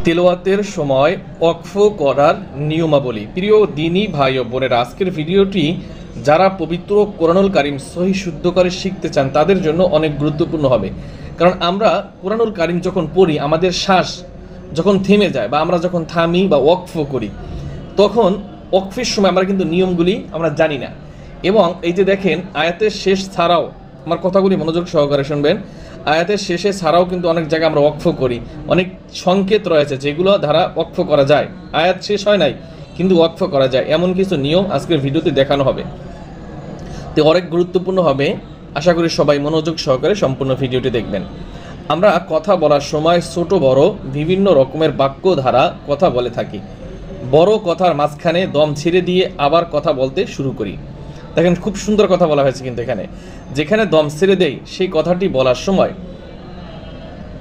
তেলাওয়াতের সময় ওয়াকফ করার নিয়মাবলী। প্রিয় দিনী ভাই ও বোনেরা, আজকের ভিডিওটি যারা পবিত্র কোরআনুল কারীম সহি শুদ্ধ করে শিখতে চান তাদের জন্য অনেক গুরুত্বপূর্ণ হবে। কারণ আমরা কোরআনুল কারীম যখন পড়ি, আমাদের শ্বাস যখন থেমে যায় বা আমরা যখন থামি বা ওয়াকফ করি, তখন ওয়াকফের সময় আমরা কিন্তু নিয়মগুলি আমরা জানি না। এবং এই যে দেখেন, আয়াতের শেষ ছাড়াও, আমার কথাগুলি মনোযোগ সহকারে শুনবেন, আয়াতের শেষে ছাড়াও কিন্তু অনেক জায়গায় আমরা ওয়াকফ করি। অনেক সংকেত রয়েছে যেগুলো দ্বারা ওয়াকফ করা যায়। আয়াত শেষ হয় নাই কিন্তু ওয়াকফ করা যায়, এমন কিছু নিয়ম আজকের ভিডিওতে দেখানো হবে। তো অনেক গুরুত্বপূর্ণ হবে, আশা করি সবাই মনোযোগ সহকারে সম্পূর্ণ ভিডিওটি দেখবেন। আমরা কথা বলার সময় ছোট বড় বিভিন্ন রকমের বাক্য ধারা কথা বলে থাকি। বড় কথার মাঝখানে দম ছেড়ে দিয়ে আবার কথা বলতে শুরু করি। দেখেন, খুব সুন্দর কথা বলা হয়েছে কিন্তু এখানে। যেখানে দম ছেড়ে দেই সেই কথাটি বলার সময়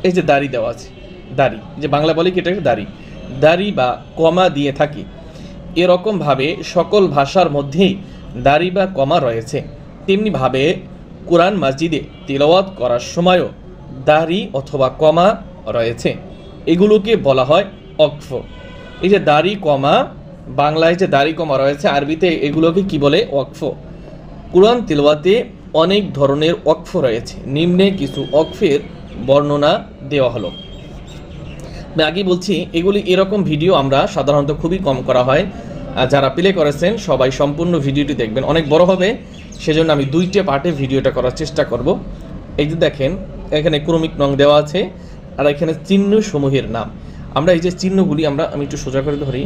এই যে দাড়ি দেওয়া আছে, দাড়ি, যে বাংলা বলি কি এটাকে দাড়ি, দাড়ি বা কমা দিয়ে থাকি। এরকমভাবে সকল ভাষার মধ্যেই দাড়ি বা কমা রয়েছে। তেমনিভাবে কোরআন মাজিদে তিলাওয়াত করার সময়ও দাড়ি অথবা কমা রয়েছে। এগুলোকে বলা হয় ওয়াকফ। এই যে দাড়ি কমা, বাংলায় যে দাড়ি কমা রয়েছে, আরবিতে এগুলোকে কি বলে? ওয়াকফ। কোরআন তিলাওয়াতে অনেক ধরনের ওয়াকফ রয়েছে। নিম্নে কিছু ওয়াকফের বর্ণনা দেওয়া হলো। আমি আগে বলছি, এগুলি এরকম ভিডিও আমরা সাধারণত খুবই কম করা হয়। যারা প্লে করেছেন সবাই সম্পূর্ণ ভিডিওটি দেখবেন, অনেক বড় হবে, সেজন্য আমি দুইটা পার্টে ভিডিওটা করার চেষ্টা করব। এই যে দেখেন, এখানে ক্রমিক নং দেওয়া আছে আর এখানে চিহ্ন সমূহের নাম। আমরা এই যে চিহ্নগুলি আমি একটু সোজা করে ধরি,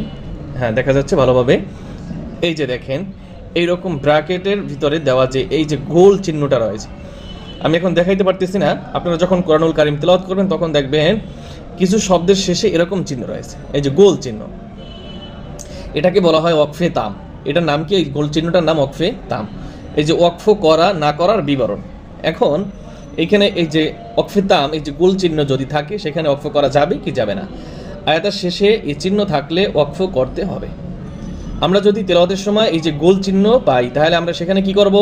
হ্যাঁ দেখা যাচ্ছে ভালোভাবে। এই যে দেখেন, এইরকম ব্র্যাকেটের ভিতরে দেওয়া যে এই যে গোল চিহ্নটা রয়েছে, আমি এখন দেখাইতে পারতেছি না। আপনারা যখন কোরআনুল কারীম তেলাওয়াত করবেন তখন দেখবেন কিছু শব্দের শেষে এরকম চিহ্ন রয়েছে, এই যে গোল চিহ্ন। এটাকে বলা হয় ওয়াকফে তাম। এটার নাম কি? এই গোল চিহ্নটার নাম ওয়াকফে তাম। এই যে ওয়াকফ করা না করার বিবরণ। এখন এইখানে এই যে ওয়াকফে তাম, এই যে গোল চিহ্ন যদি থাকে সেখানে ওয়াকফ করা যাবে কি যাবে না? আয়াতের শেষে এই চিহ্ন থাকলে ওয়াকফ করতে হবে। আমরা যদি তেলাওয়াতের সময় এই যে গোল চিহ্ন পাই তাহলে আমরা সেখানে কি করব?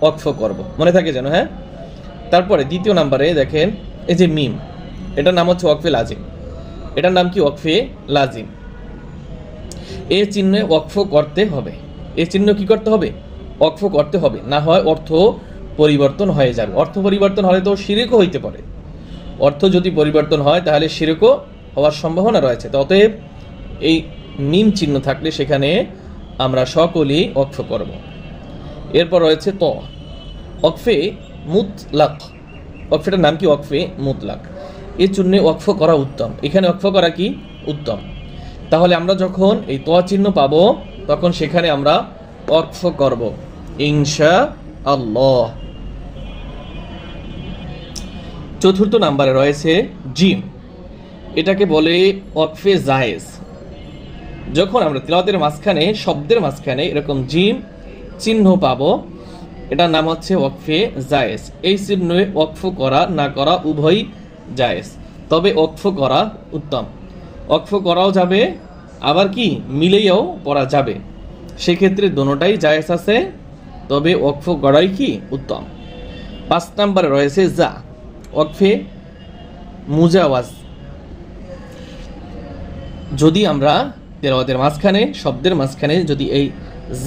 ওয়াকফ করব। মনে থাকে যেন, হ্যাঁ। তারপরে দ্বিতীয় নাম্বারে দেখেন, এই যে মিম, এটার নাম হচ্ছে ওয়াকফে লাজিম। এটার নাম কি? ওয়াকফে লাজিম। এই চিহ্নে ওয়াকফ করতে হবে। এই চিহ্ন কি করতে হবে? ওয়াকফ করতে হবে, না হয় অর্থ পরিবর্তন হয়ে যাবে। অর্থ পরিবর্তন হলে তো শিরকও হইতে পারে। অর্থ যদি পরিবর্তন হয় তাহলে শিরকও হওয়ার সম্ভাবনা রয়েছে। অতএব এই মিম চিহ্ন থাকলে সেখানে আমরা সকলেই ওয়াকফ করব। এরপর রয়েছে ত, ওয়াকফে মুতলাক। ওয়াকফেটার নাম কি? ওয়াকফে মুতলাক। এই চিহ্নে ওয়াকফ করা উত্তম। এখানে ওয়াকফ করা কি উত্তম? তাহলে আমরা যখন এই ত চিহ্ন পাবো তখন সেখানে আমরা ওয়াকফ করব ইনশাআল্লাহ। চতুর্থ নাম্বারে রয়েছে জিম। এটাকে বলে ওয়াকফে জায়েজ। যখন আমরা তিলাওয়াতের মাঝখানে, শব্দের মাঝখানে এরকম জিম চিহ্ন পাবো, এটার নাম হচ্ছে ওয়াকফে জায়েজ। এই চিহ্নে ওয়াকফ করা না করা উভয়ই জায়েজ, তবে ওয়াকফ করা উত্তম। ওয়াকফ করাও যাবে, আবার কি মিলেও পড়া যাবে। সেক্ষেত্রে দোনোটাই জায়েজ আছে, তবে ওয়াকফ করাই কি উত্তম। 5 নম্বরে রয়েছে যা, ওয়াকফে মুজাওয়াজ। যদি আমরা তেলাওয়াতের মাঝখানে, শব্দের মাঝখানে যদি এই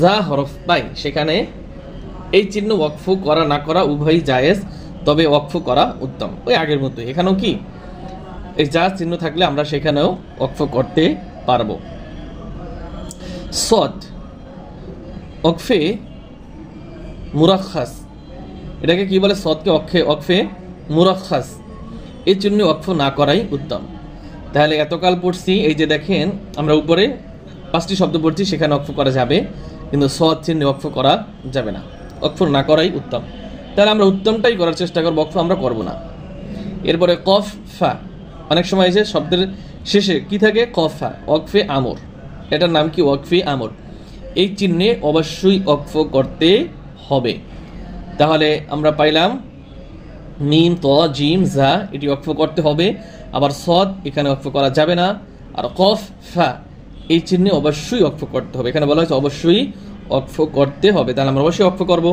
যা হরফ পাই, সেখানে এই চিহ্ন ওয়াকফ করা না করা উভয়ই জায়েজ, তবে ওয়াকফ করা উত্তম। ওই আগের মতোই, এখানেও কি এই যা চিহ্ন থাকলে আমরা সেখানেও ওয়াকফ করতে পারবো। সদ, ওয়াকফে মুরাখাস। এটাকে কি বলে? সদকে ওয়াকফে মুরাখাস। এই চিহ্ন ওয়াকফ না করাই উত্তম। তাহলে এতকাল পড়ছি, এই যে দেখেন আমরা উপরে 5টি শব্দ পড়ছি, সেখানে ওয়াকফ করা যাবে, কিন্তু সদ চিহ্নে ওয়াকফ করা যাবে না। ওয়াকফ না করাই উত্তম। তাহলে আমরা উত্তমটাই করার চেষ্টা করবো, ওয়াকফ আমরা করব না। এরপরে কফ ফা। অনেক সময় যে শব্দের শেষে কি থাকে? কফ ফা, ওয়াকফে আমর। এটার নাম কি? ওয়াকফে আমর। এই চিহ্নে অবশ্যই ওয়াকফ করতে হবে। তাহলে আমরা পাইলাম মিম, ত, জিম, যা, এটি ওয়াকফ করতে হবে। আবার সদ, এখানে ওয়াকফ করা যাবে না। আর কফ ফা, এই চিহ্নে অবশ্যই ওয়াকফ করতে হবে। এখানে বলা হয়েছে অবশ্যই ওয়াকফ করতে হবে, তাহলে আমরা অবশ্যই ওয়াকফ করব।